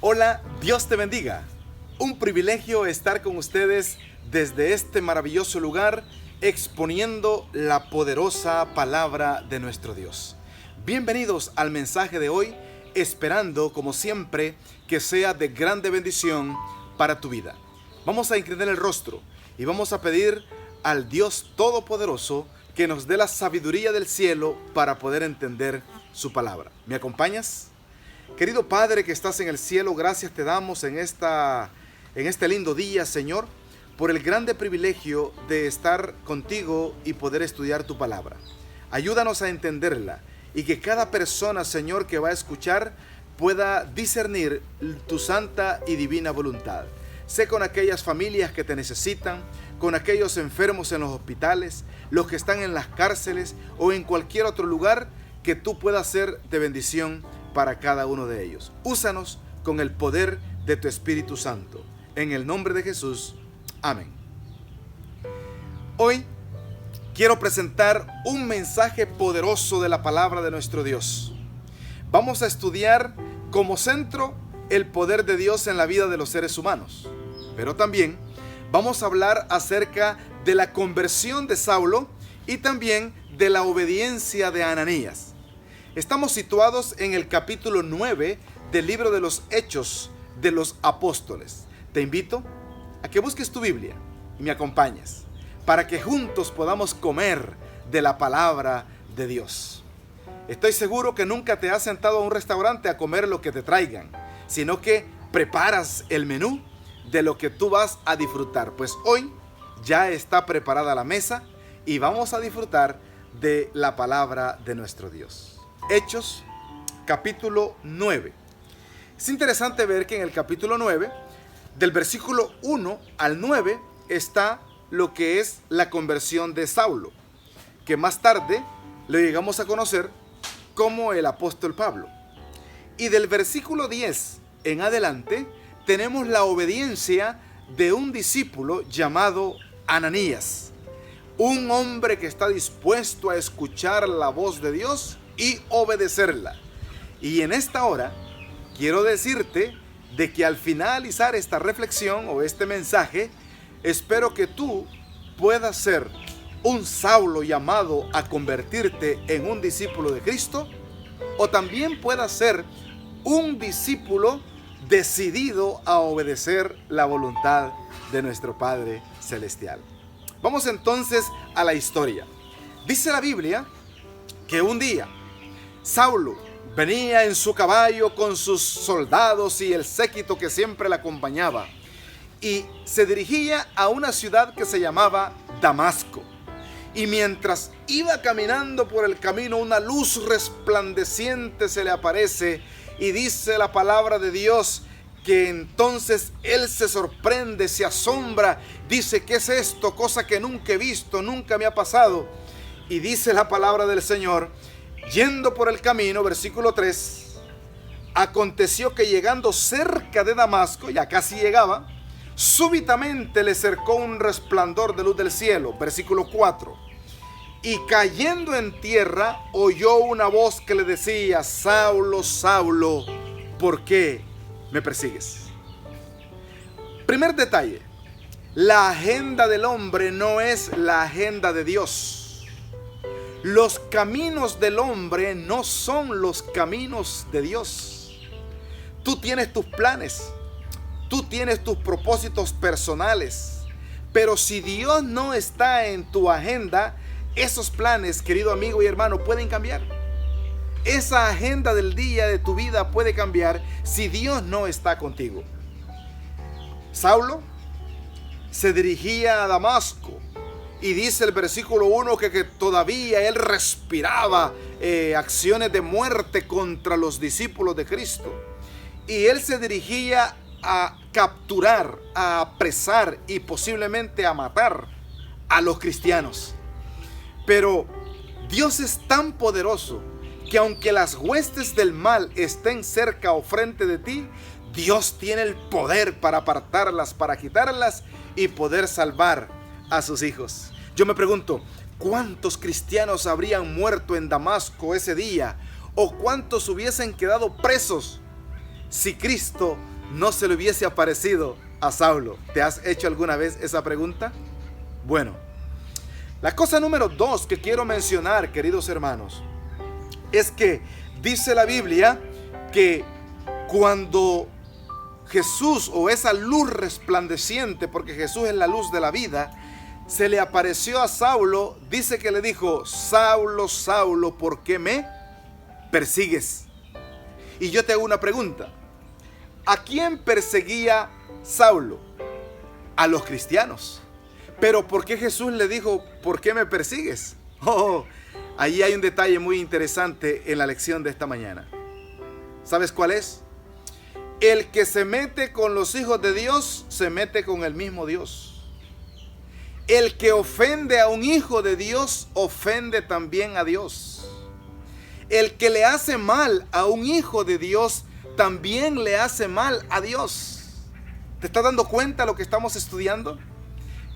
Hola, Dios te bendiga. Un privilegio estar con ustedes desde este maravilloso lugar exponiendo la poderosa palabra de nuestro Dios. Bienvenidos al mensaje de hoy, esperando como siempre que sea de grande bendición para tu vida. Vamos a inclinar el rostro y vamos a pedir al Dios Todopoderoso que nos dé la sabiduría del cielo para poder entender su palabra. ¿Me acompañas? Querido Padre que estás en el cielo, gracias te damos en este lindo día, Señor, por el grande privilegio de estar contigo y poder estudiar tu palabra. Ayúdanos a entenderla y que cada persona, Señor, que va a escuchar pueda discernir tu santa y divina voluntad. Sé con aquellas familias que te necesitan, con aquellos enfermos en los hospitales, los que están en las cárceles o en cualquier otro lugar que tú puedas ser de bendición para cada uno de ellos. Úsanos con el poder de tu Espíritu Santo. En el nombre de Jesús. Amén. Hoy quiero presentar un mensaje poderoso de la palabra de nuestro Dios. Vamos a estudiar como centro el poder de Dios en la vida de los seres humanos. Pero también vamos a hablar acerca de la conversión de Saulo y también de la obediencia de Ananías. Estamos situados en el capítulo 9 del libro de los Hechos de los Apóstoles. Te invito a que busques tu Biblia y me acompañes para que juntos podamos comer de la palabra de Dios. Estoy seguro que nunca te has sentado a un restaurante a comer lo que te traigan, sino que preparas el menú de lo que tú vas a disfrutar. Pues hoy ya está preparada la mesa y vamos a disfrutar de la palabra de nuestro Dios. Hechos, capítulo 9. Es interesante ver que en el capítulo 9, del versículo 1 al 9, está lo que es la conversión de Saulo, que más tarde lo llegamos a conocer como el apóstol Pablo. Y del versículo 10 en adelante, tenemos la obediencia de un discípulo llamado Ananías, un hombre que está dispuesto a escuchar la voz de Dios y obedecerla. Y en esta hora quiero decirte de que al finalizar esta reflexión o este mensaje, espero que tú puedas ser un Saulo llamado a convertirte en un discípulo de Cristo, o también puedas ser un discípulo decidido a obedecer la voluntad de nuestro Padre Celestial. Vamos entonces a la historia. Dice la Biblia que un día Saulo venía en su caballo con sus soldados y el séquito que siempre le acompañaba, y se dirigía a una ciudad que se llamaba Damasco. Y mientras iba caminando por el camino, una luz resplandeciente se le aparece, y dice la palabra de Dios que entonces él se sorprende, se asombra, dice: ¿qué es esto? Cosa que nunca he visto, nunca me ha pasado. Y dice la palabra del Señor: yendo por el camino, versículo 3, aconteció que llegando cerca de Damasco, ya casi llegaba, súbitamente le cercó un resplandor de luz del cielo, versículo 4, y cayendo en tierra, oyó una voz que le decía: Saulo, Saulo, ¿por qué me persigues? Primer detalle: la agenda del hombre no es la agenda de Dios. Los caminos del hombre no son los caminos de Dios. Tú tienes tus planes, tú tienes tus propósitos personales, pero si Dios no está en tu agenda, esos planes, querido amigo y hermano, pueden cambiar. Esa agenda del día de tu vida puede cambiar si Dios no está contigo. Saulo se dirigía a Damasco. Y dice el versículo 1 que todavía él respiraba acciones de muerte contra los discípulos de Cristo. Y él se dirigía a capturar, a apresar y posiblemente a matar a los cristianos. Pero Dios es tan poderoso que aunque las huestes del mal estén cerca o frente de ti, Dios tiene el poder para apartarlas, para quitarlas y poder salvar a sus hijos. Yo me pregunto, ¿cuántos cristianos habrían muerto en Damasco ese día? ¿O cuántos hubiesen quedado presos si Cristo no se le hubiese aparecido a Saulo? ¿Te has hecho alguna vez esa pregunta? Bueno, la cosa número 2 que quiero mencionar, queridos hermanos, es que dice la Biblia que cuando Jesús, o esa luz resplandeciente, porque Jesús es la luz de la vida, se le apareció a Saulo, dice que le dijo: Saulo, Saulo, ¿por qué me persigues? Y yo te hago una pregunta: ¿a quién perseguía Saulo? A los cristianos. Pero ¿por qué Jesús le dijo: ¿por qué me persigues? Allí hay un detalle muy interesante en la lección de esta mañana. ¿Sabes cuál es? El que se mete con los hijos de Dios, se mete con el mismo Dios. El que ofende a un hijo de Dios, ofende también a Dios. El que le hace mal a un hijo de Dios, también le hace mal a Dios. ¿Te estás dando cuenta de lo que estamos estudiando?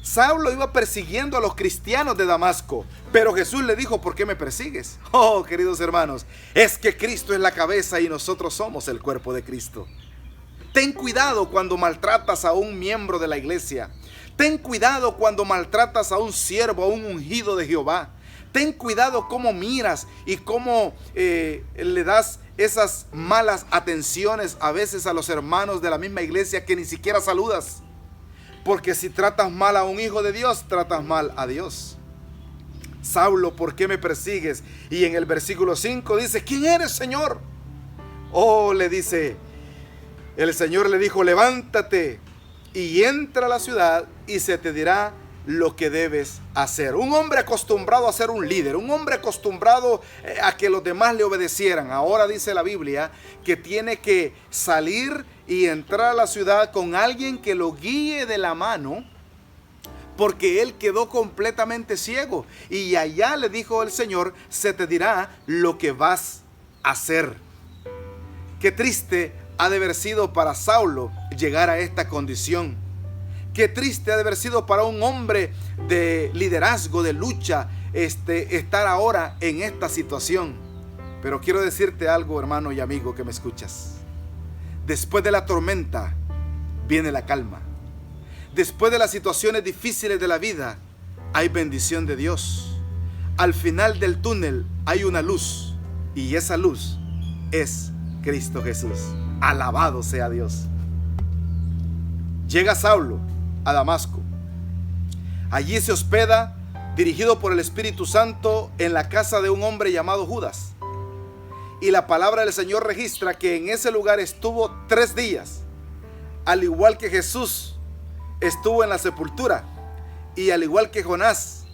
Saulo iba persiguiendo a los cristianos de Damasco, pero Jesús le dijo: ¿por qué me persigues? Queridos hermanos, es que Cristo es la cabeza y nosotros somos el cuerpo de Cristo. Ten cuidado cuando maltratas a un miembro de la iglesia. Ten cuidado cuando maltratas a un siervo, a un ungido de Jehová. Ten cuidado cómo miras y cómo le das esas malas atenciones a veces a los hermanos de la misma iglesia que ni siquiera saludas. Porque si tratas mal a un hijo de Dios, tratas mal a Dios. Saulo, ¿por qué me persigues? Y en el versículo 5 dice: ¿quién eres, Señor? Le dice, el Señor le dijo: levántate y entra a la ciudad y se te dirá lo que debes hacer. Un hombre acostumbrado a ser un líder, un hombre acostumbrado a que los demás le obedecieran. Ahora dice la Biblia que tiene que salir y entrar a la ciudad con alguien que lo guíe de la mano, porque él quedó completamente ciego. Y allá le dijo el Señor: se te dirá lo que vas a hacer. Qué triste ha de haber sido para Saulo llegar a esta condición. Qué triste ha de haber sido para un hombre de liderazgo, de lucha, estar ahora en esta situación. Pero quiero decirte algo, hermano y amigo que me escuchas. Después de la tormenta viene la calma. Después de las situaciones difíciles de la vida hay bendición de Dios. Al final del túnel hay una luz, y esa luz es Cristo Jesús. Alabado sea Dios. Llega Saulo a Damasco. Allí se hospeda, dirigido por el Espíritu Santo, en la casa de un hombre llamado Judas. Y la palabra del Señor registra que en ese lugar estuvo 3 días, al igual que Jesús estuvo en la sepultura, y al igual que Jonás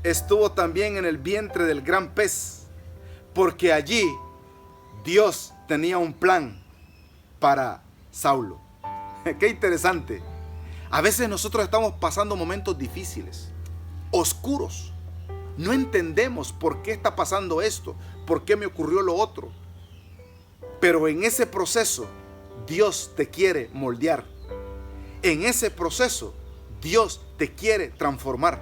estuvo también en el vientre del gran pez, porque allí Dios tenía un plan para Saulo. Qué interesante. A veces nosotros estamos pasando momentos difíciles, oscuros. No entendemos por qué está pasando esto, por qué me ocurrió lo otro. Pero en ese proceso Dios te quiere moldear. En ese proceso Dios te quiere transformar.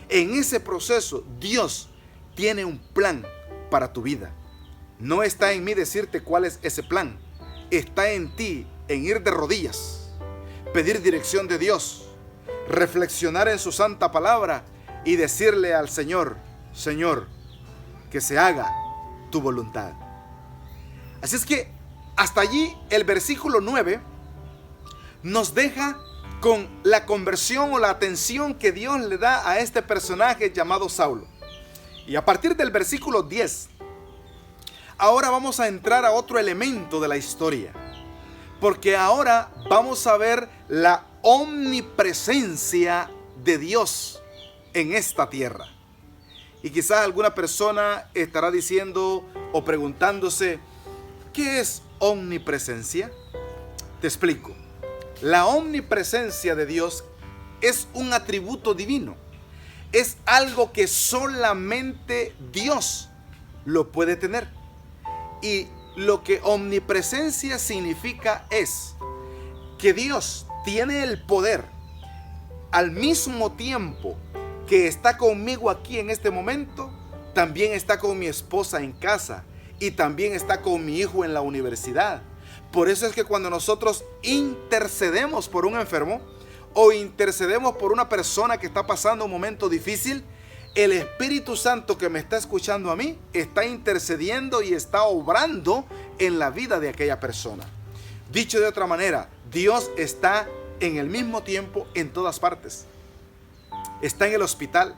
En ese proceso Dios tiene un plan para tu vida. No está en mí decirte cuál es ese plan. Está en ti en ir de rodillas, pedir dirección de Dios, reflexionar en su santa palabra y decirle al Señor: Señor, que se haga tu voluntad. Así es que hasta allí el versículo 9 nos deja con la conversión o la atención que Dios le da a este personaje llamado Saulo. Y a partir del versículo 10, ahora vamos a entrar a otro elemento de la historia, porque ahora vamos a ver la omnipresencia de Dios en esta tierra. Y quizás alguna persona estará diciendo o preguntándose: ¿qué es omnipresencia? Te explico. La omnipresencia de Dios es un atributo divino. Es algo que solamente Dios lo puede tener. Y lo que omnipresencia significa es que Dios tiene el poder, al mismo tiempo que está conmigo aquí en este momento, también está con mi esposa en casa y también está con mi hijo en la universidad. Por eso es que cuando nosotros intercedemos por un enfermo o intercedemos por una persona que está pasando un momento difícil, el Espíritu Santo que me está escuchando a mí está intercediendo y está obrando en la vida de aquella persona. Dicho de otra manera, Dios está en el mismo tiempo en todas partes. Está en el hospital,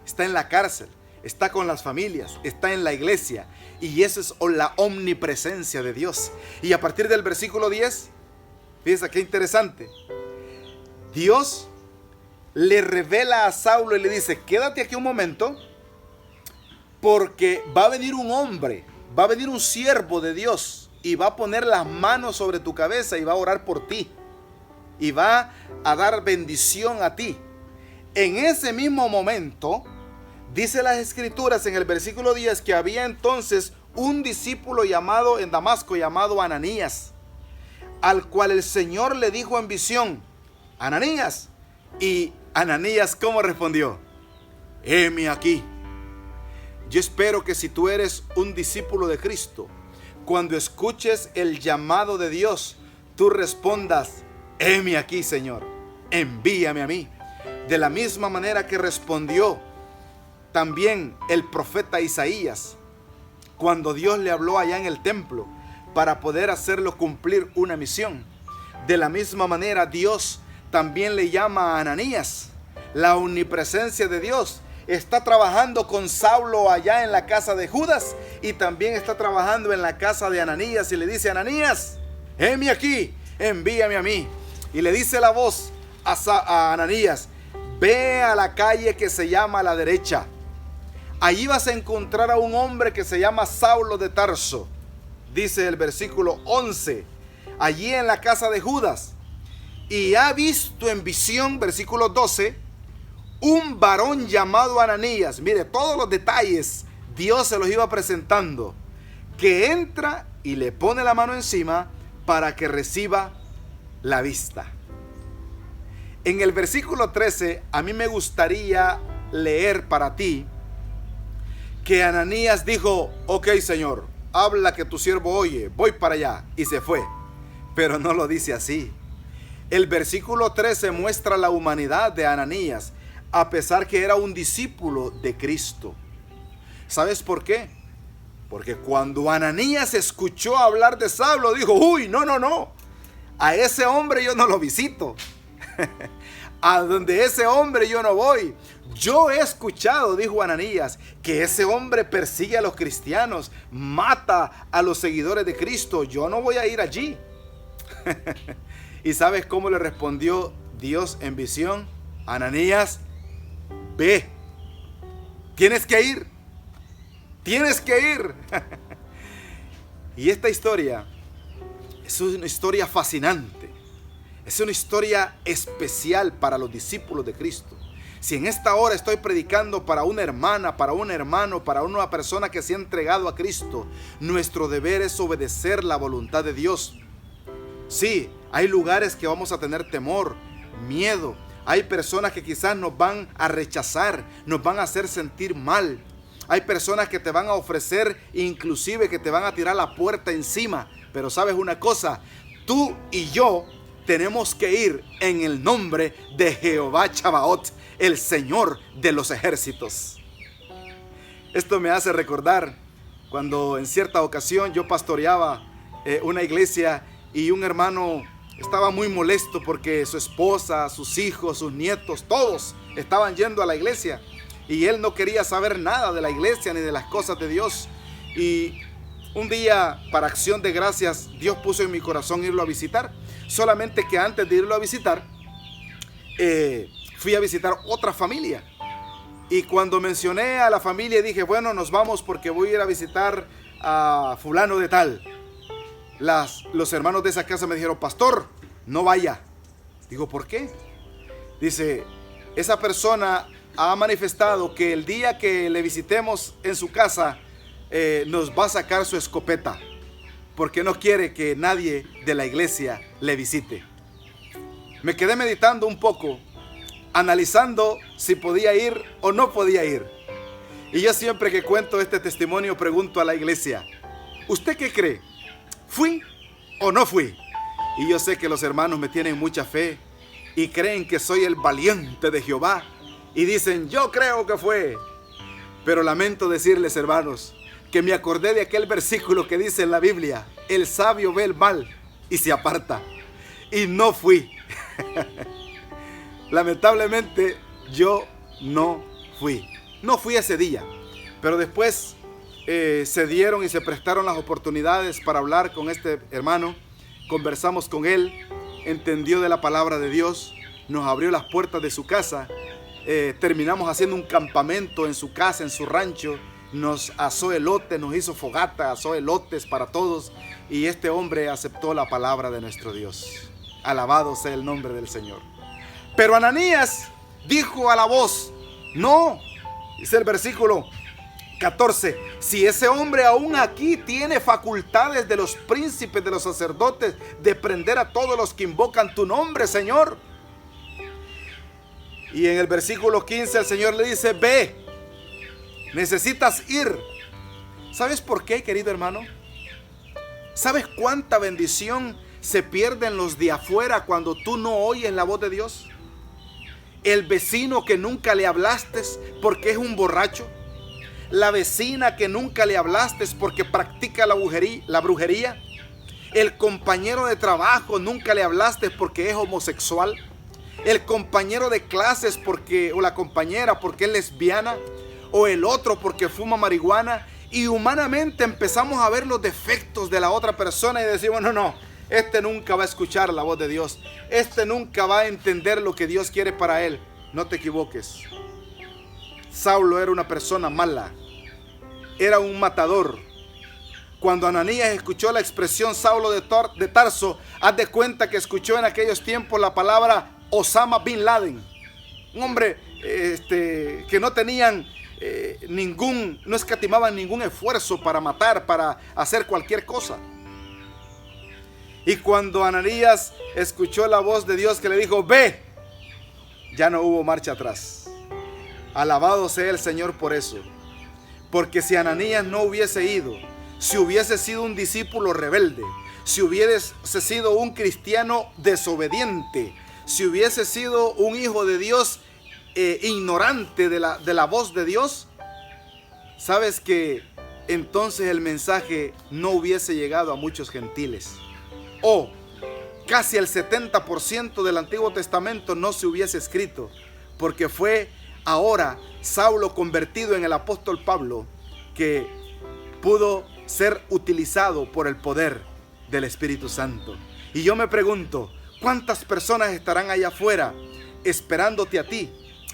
está en la cárcel, está con las familias, está en la iglesia. Y eso es la omnipresencia de Dios. Y a partir del versículo 10, fíjense qué interesante. Dios le revela a Saulo y le dice: quédate aquí un momento, porque va a venir un hombre, va a venir un siervo de Dios y va a poner las manos sobre tu cabeza y va a orar por ti y va a dar bendición a ti. En ese mismo momento, dice las Escrituras en el versículo 10 que había entonces un discípulo llamado en Damasco, llamado Ananías, al cual el Señor le dijo en visión: Ananías. Y Ananías, ¿cómo respondió? Heme aquí. Yo espero que si tú eres un discípulo de Cristo, cuando escuches el llamado de Dios, tú respondas: heme aquí, Señor, envíame a mí. De la misma manera que respondió también el profeta Isaías, cuando Dios le habló allá en el templo para poder hacerlo cumplir una misión. De la misma manera Dios también le llama a Ananías. La omnipresencia de Dios está trabajando con Saulo allá en la casa de Judas y también está trabajando en la casa de Ananías y le dice: Ananías, heme aquí, envíame a mí. Y le dice la voz a Ananías: ve a la calle que se llama a la derecha. Allí vas a encontrar a un hombre que se llama Saulo de Tarso. Dice el versículo 11, allí en la casa de Judas. Y ha visto en visión, versículo 12, un varón llamado Ananías. Mire, todos los detalles Dios se los iba presentando. Que entra y le pone la mano encima para que reciba la vista. En el versículo 13, a mí me gustaría leer para ti que Ananías dijo: ok, Señor, habla que tu siervo oye, voy para allá. Y se fue. Pero no lo dice así. El versículo 13 muestra la humanidad de Ananías, a pesar que era un discípulo de Cristo. ¿Sabes por qué? Porque cuando Ananías escuchó hablar de Saulo, dijo: uy, no, a ese hombre yo no lo visito. A donde ese hombre yo no voy. Yo he escuchado, dijo Ananías, que ese hombre persigue a los cristianos, mata a los seguidores de Cristo. Yo no voy a ir allí. ¿Y sabes cómo le respondió Dios en visión? Ananías, ve, tienes que ir. Y esta historia es una historia fascinante. Es una historia especial para los discípulos de Cristo. Si en esta hora estoy predicando para una hermana, para un hermano, para una persona que se ha entregado a Cristo, nuestro deber es obedecer la voluntad de Dios. Sí, hay lugares que vamos a tener temor, miedo. Hay personas que quizás nos van a rechazar, nos van a hacer sentir mal. Hay personas que te van a ofrecer, inclusive que te van a tirar la puerta encima. Pero ¿sabes una cosa? Tú y yo tenemos que ir en el nombre de Jehová Chabaot, el Señor de los ejércitos. Esto me hace recordar cuando en cierta ocasión yo pastoreaba una iglesia y un hermano estaba muy molesto porque su esposa, sus hijos, sus nietos, todos estaban yendo a la iglesia y él no quería saber nada de la iglesia ni de las cosas de Dios. Y un día, para acción de gracias, Dios puso en mi corazón irlo a visitar. Solamente que antes de irlo a visitar, fui a visitar otra familia. Y cuando mencioné a la familia dije: bueno, nos vamos porque voy a ir a visitar a fulano de tal. Los hermanos de esa casa me dijeron: pastor, no vaya. Digo: ¿por qué? Dice: esa persona ha manifestado que el día que le visitemos en su casa nos va a sacar su escopeta, porque no quiere que nadie de la iglesia le visite. Me quedé meditando un poco, analizando si podía ir o no podía ir. Y yo siempre que cuento este testimonio pregunto a la iglesia: ¿usted qué cree? ¿Fui o no fui? Y yo sé que los hermanos me tienen mucha fe y creen que soy el valiente de Jehová y dicen, yo creo que fue. Pero lamento decirles, hermanos, que me acordé de aquel versículo que dice en la Biblia, el sabio ve el mal y se aparta. Y no fui. Lamentablemente yo no fui. No fui ese día. Pero después se dieron y se prestaron las oportunidades para hablar con este hermano. Conversamos con él, entendió de la palabra de Dios, nos abrió las puertas de su casa. Terminamos haciendo un campamento en su casa, en su rancho. Nos asó elote, nos hizo fogata, asó elotes para todos. Y este hombre aceptó la palabra de nuestro Dios. Alabado sea el nombre del Señor. Pero Ananías dijo a la voz, no, dice el versículo 14, si ese hombre aún aquí tiene facultades de los príncipes, de los sacerdotes, de prender a todos los que invocan tu nombre, Señor. Y en el versículo 15 el Señor le dice, ve, necesitas ir. ¿Sabes por qué, querido hermano? ¿Sabes cuánta bendición se pierde en los de afuera cuando tú no oyes la voz de Dios? El vecino que nunca le hablaste porque es un borracho. La vecina que nunca le hablaste porque practica la brujería. El compañero de trabajo nunca le hablaste porque es homosexual. El compañero de clases o la compañera porque es lesbiana. O el otro porque fuma marihuana. Y humanamente empezamos a ver los defectos de la otra persona y decimos, no, este nunca va a escuchar la voz de Dios. Este nunca va a entender lo que Dios quiere para él. No te equivoques. Saulo era una persona mala. Era un matador. Cuando Ananías escuchó la expresión Saulo de Tarso, haz de cuenta que escuchó en aquellos tiempos la palabra Osama Bin Laden. Un hombre que no tenían no escatimaban ningún esfuerzo para matar, para hacer cualquier cosa. Y cuando Ananías escuchó la voz de Dios que le dijo, ve, ya no hubo marcha atrás. Alabado sea el Señor por eso. Porque si Ananías no hubiese ido, si hubiese sido un discípulo rebelde, si hubiese sido un cristiano desobediente, si hubiese sido un hijo de Dios ignorante de la voz de Dios, sabes que entonces el mensaje no hubiese llegado a muchos gentiles. O casi el 70% del Antiguo Testamento no se hubiese escrito, porque fue ahora Saulo convertido en el apóstol Pablo que pudo ser utilizado por el poder del Espíritu Santo. Y yo me pregunto, ¿cuántas personas estarán allá afuera esperándote a ti,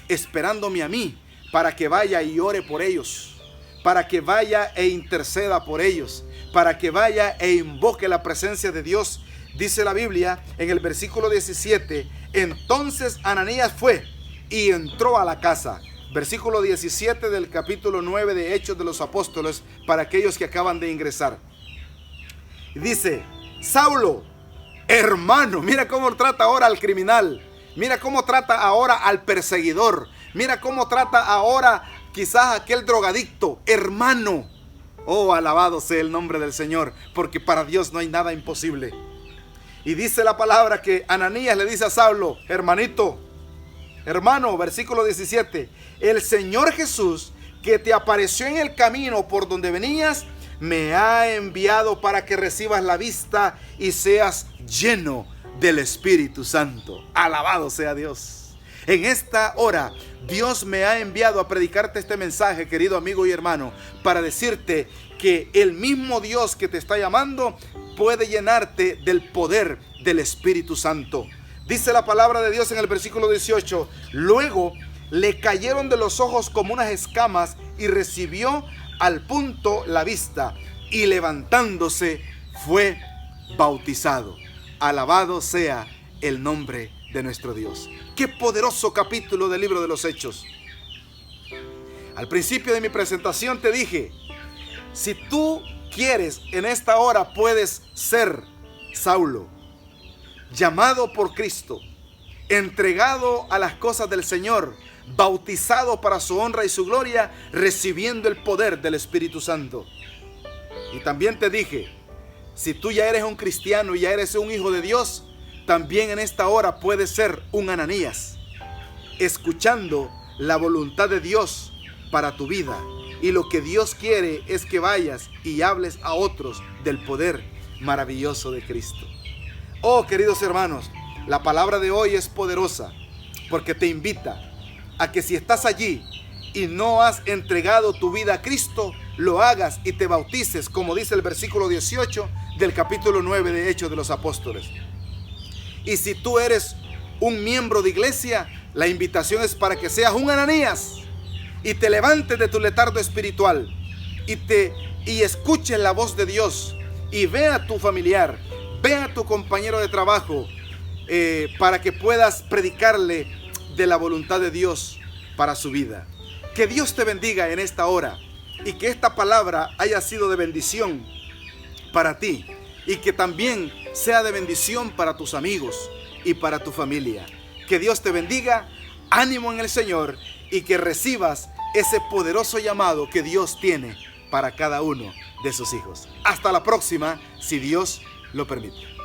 esperándome a mí, para que vaya y ore por ellos, para que vaya e interceda por ellos, para que vaya e invoque la presencia de Dios? Dice la Biblia en el versículo 17, entonces Ananías fue y entró a la casa. Versículo 17 del capítulo 9 de Hechos de los Apóstoles, para aquellos que acaban de ingresar. Dice, Saulo, hermano, mira cómo trata ahora al criminal, mira cómo trata ahora al perseguidor, mira cómo trata ahora quizás a aquel drogadicto, hermano. Oh, alabado sea el nombre del Señor, porque para Dios no hay nada imposible. Y dice la palabra que Ananías le dice a Saulo, hermanito, hermano, versículo 17, el Señor Jesús que te apareció en el camino por donde venías, me ha enviado para que recibas la vista y seas lleno del Espíritu Santo. Alabado sea Dios. En esta hora, Dios me ha enviado a predicarte este mensaje, querido amigo y hermano, para decirte que el mismo Dios que te está llamando puede llenarte del poder del Espíritu Santo. Dice la palabra de Dios en el versículo 18, luego le cayeron de los ojos como unas escamas y recibió al punto la vista y levantándose fue bautizado. Alabado sea el nombre de nuestro Dios. Qué poderoso capítulo del libro de los Hechos. Al principio de mi presentación te dije, si tú quieres, en esta hora puedes ser Saulo, llamado por Cristo, entregado a las cosas del Señor, bautizado para su honra y su gloria, recibiendo el poder del Espíritu Santo. Y también te dije, Si tú ya eres un cristiano y ya eres un hijo de Dios, también en esta hora puedes ser un Ananías, escuchando la voluntad de Dios para tu vida. Y lo que Dios quiere es que vayas y hables a otros del poder maravilloso de Cristo. Oh, queridos hermanos, la palabra de hoy es poderosa porque te invita a que si estás allí y no has entregado tu vida a Cristo, lo hagas y te bautices, como dice el versículo 18 del capítulo 9 de Hechos de los Apóstoles. Y si tú eres un miembro de iglesia, la invitación es para que seas un Ananías y te levantes de tu letargo espiritual y escuches la voz de Dios y ve a tu familiar, ve a tu compañero de trabajo, para que puedas predicarle de la voluntad de Dios para su vida. Que Dios te bendiga en esta hora y que esta palabra haya sido de bendición para ti y que también sea de bendición para tus amigos y para tu familia. Que Dios te bendiga, ánimo en el Señor y que recibas ese poderoso llamado que Dios tiene para cada uno de sus hijos. Hasta la próxima, si Dios lo permite.